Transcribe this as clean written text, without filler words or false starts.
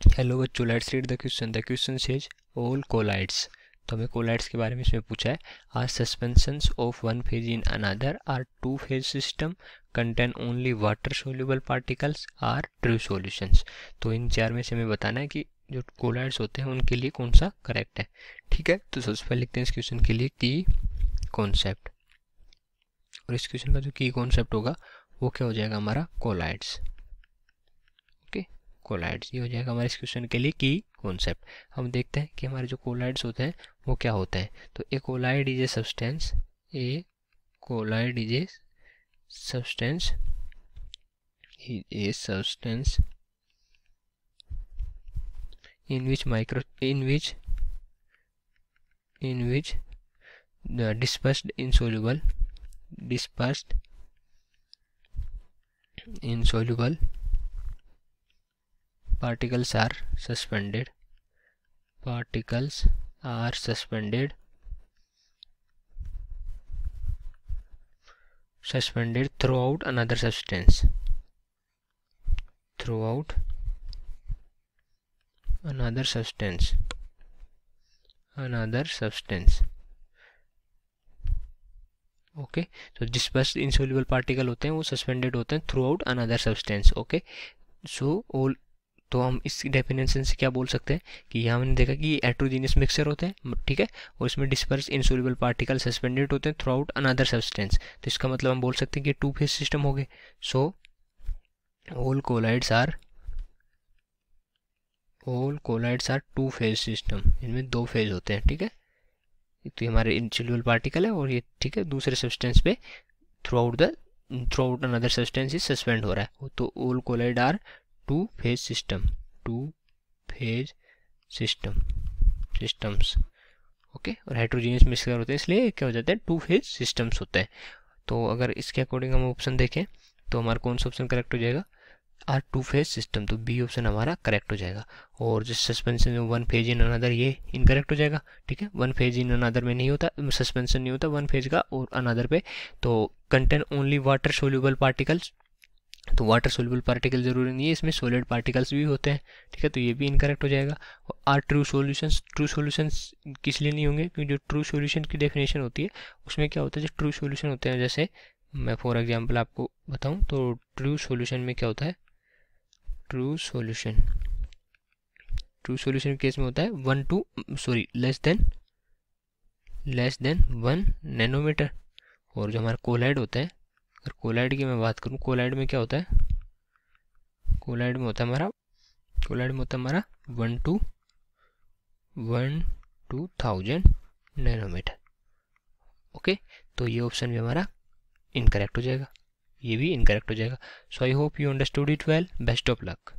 Hello बच्चों, let's read the question. The question says all colloids. तो हमें colloids के बारे में इसमें पूछा है। Are suspensions of one phase in another are two phase system contain only water soluble particles are true solutions. तो इन चार में से हमें बताना है कि जो कोलाइड्स होते हैं उनके लिए कौन सा करेक्ट है। ठीक है, तो सबसे पहले लिखते हैं इस क्वेश्चन के लिए की कॉन्सेप्ट। और इस क्वेश्चन का जो की कॉन्सेप्ट होगा वो क्या हो जाएगा, हमारा कोलाइड्स। कोलाइड्स ये हो जाएगा हमारे इस क्वेश्चन के लिए की कॉन्सेप्ट। हम देखते हैं कि हमारे जो कोलाइड्स होते हैं वो क्या होते हैं। तो a colloid is a substance, a colloid is a substance, in which the dispersed insoluble particles are suspended throughout another substance, okay. तो डिस्पर्स्ड इंसोल्यूबल पार्टिकल होते हैं वो सस्पेंडेड होते हैं through out another substance. Okay, so all, तो हम इस definition से क्या बोल सकते हैं कि यहाँ हमने देखा कि हेटेरोजेनियस मिक्सचर होते हैं, ठीक है, और इसमें डिस्पर्स इंसोल्यूबल पार्टिकल सस्पेंडेड होते हैं थ्रू आउट अनदर सब्सटेंस। तो इसका मतलब हम बोल सकते हैं कि टू फेज सिस्टम हो गए। So all colloids are two phase system, इनमें दो फेज होते हैं। ठीक है, तो ये हमारे इंसोल्यूबल पार्टिकल है और ये, ठीक है, दूसरे सब्सटेंस पे throughout another substance is suspend हो रहा है। तो all colloid are two phase systems. Okay, और हेटेरोजेनियस मिक्सचर होते हैं इसलिए क्या हो जाता है, टू फेज सिस्टम्स होते हैं। तो अगर इसके अकॉर्डिंग हम ऑप्शन देखें तो हमारा कौन सा ऑप्शन करेक्ट हो जाएगा, आर टू फेज सिस्टम, तो बी ऑप्शन हमारा करेक्ट हो जाएगा। और जो suspension one phase in another ये इनकरेक्ट हो जाएगा। ठीक है, वन फेज इन अनदर में नहीं होता, सस्पेंशन नहीं होता वन फेज का और अनदर पे। तो contain only water soluble particles, तो वाटर सोल्यूबल पार्टिकल जरूरी नहीं है, इसमें सॉलिड पार्टिकल्स भी होते हैं। ठीक है, तो ये भी इनकरेक्ट हो जाएगा। आर ट्रू सॉल्यूशंस किस लिए नहीं होंगे, क्योंकि जो ट्रू सॉल्यूशन की डेफिनेशन होती है उसमें क्या होता है, जो ट्रू सॉल्यूशन होते हैं, जैसे मैं फॉर एग्जांपल आपको बताऊं तो ट्रू सॉल्यूशन में क्या होता है, ट्रू सॉल्यूशन के केस में होता है लेस देन 1 नैनोमीटर। और जो हमारा कोलाइड होता है, अगर कोलाइड की मैं बात करूं, कोलाइड में क्या होता है, कोलाइड में होता है हमारा 1 to 1000 नैनोमीटर। ओके, तो ये ऑप्शन भी हमारा इनकरेक्ट हो जाएगा, ये भी इनकरेक्ट हो जाएगा। So I hope you understood it well. Best of luck.